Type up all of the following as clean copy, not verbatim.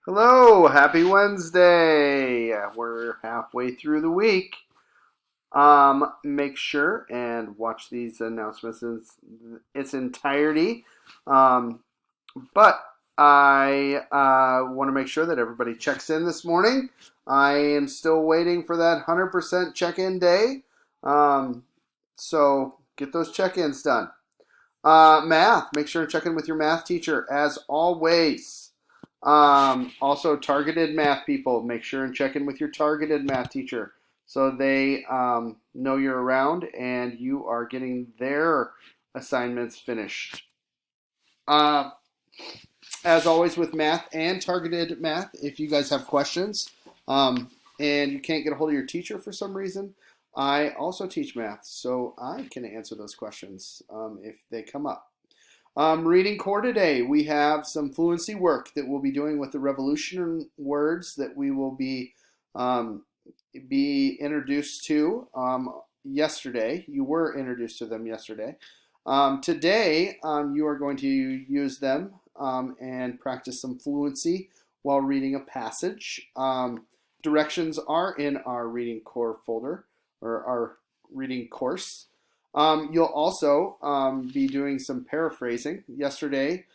Hello, happy Wednesday. We're halfway through the week. Make sure and watch these announcements in its entirety. Um, but I want to make sure that everybody checks in this morning. I am still waiting for that 100% check-in day. Um, so get those check-ins done. Math, make sure to check in with your math teacher as always. Also, targeted math people, make sure and check in with your targeted math teacher so they know you're around and you are getting their assignments finished. Uh, as always with math and targeted math, if you guys have questions and you can't get a hold of your teacher for some reason, I also teach math, so I can answer those questions if they come up. Reading core today, we have some fluency work that we'll be doing with the revolution words that we will be introduced to yesterday. You were introduced to them yesterday. Today, you are going to use them and practice some fluency while reading a passage. Directions are in our reading core folder or our reading course. You'll also be doing some paraphrasing. Yesterday,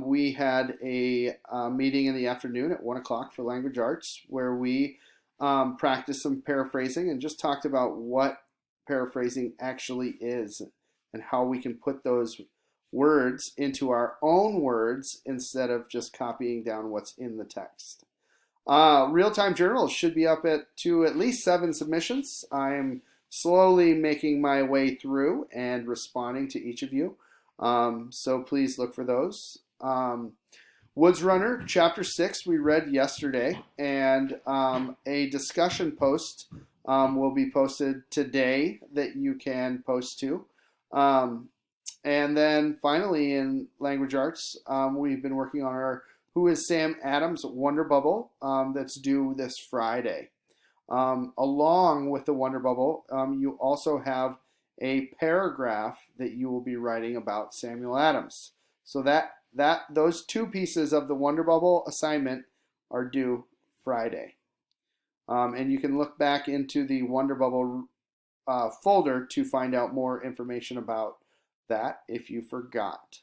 we had a meeting in the afternoon at 1 o'clock for language arts where we practiced some paraphrasing and just talked about what paraphrasing actually is and how we can put those words into our own words instead of just copying down what's in the text. Real-time journals should be up to at least 7 submissions. I'm slowly making my way through and responding to each of you. So please look for those. Woods Runner, Chapter 6, we read yesterday, and a discussion post will be posted today that you can post to. And then finally in Language Arts, we've been working on our Who is Sam Adams Wonder Bubble that's due this Friday. Along with the Wonder Bubble, you also have a paragraph that you will be writing about Samuel Adams. So those 2 pieces of the Wonder Bubble assignment are due Friday. And you can look back into the Wonder Bubble folder to find out more information about that if you forgot.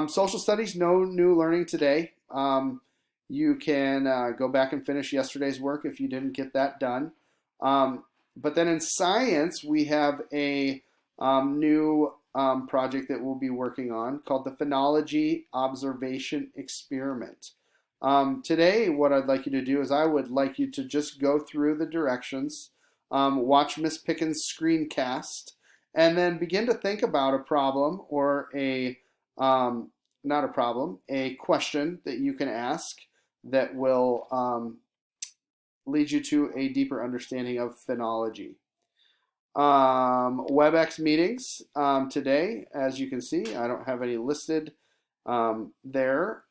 Social studies, no new learning today. You can go back and finish yesterday's work if you didn't get that done. But then in science, we have a new project that we'll be working on called the Phenology Observation Experiment. Today, what I'd like you to do is I would like you to just go through the directions, watch Miss Pickens' screencast, and then begin to think about a problem or not a problem, a question that you can ask that will lead you to a deeper understanding of phenology. WebEx meetings today, as you can see, I don't have any listed there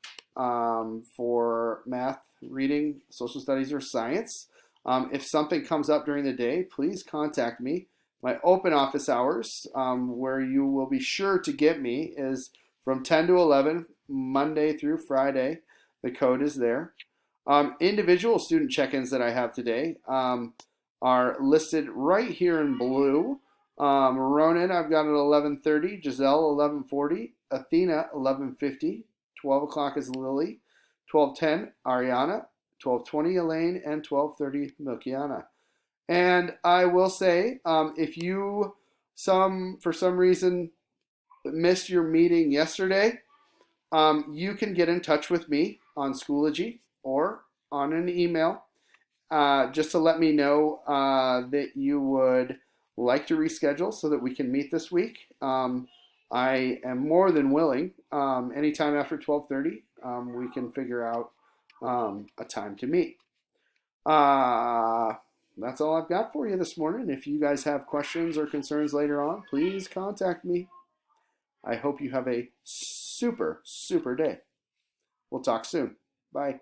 for math, reading, social studies, or science. If something comes up during the day, please contact me. My open office hours, where you will be sure to get me, is from 10 to 11, Monday through Friday. The code is there. Individual student check-ins that I have today are listed right here in blue. Ronan, I've got at 11:30. Giselle, 11:40. Athena, 11:50. 12 o'clock is Lily. 12:10, Ariana. 12:20, Elaine. And 12:30, Milkiana. And I will say, if you for some reason missed your meeting yesterday, you can get in touch with me on Schoology or on an email just to let me know that you would like to reschedule so that we can meet this week. I am more than willing. Anytime after 12:30, we can figure out a time to meet. That's all I've got for you this morning. If you guys have questions or concerns later on, please contact me. I hope you have a super, super day. We'll talk soon. Bye.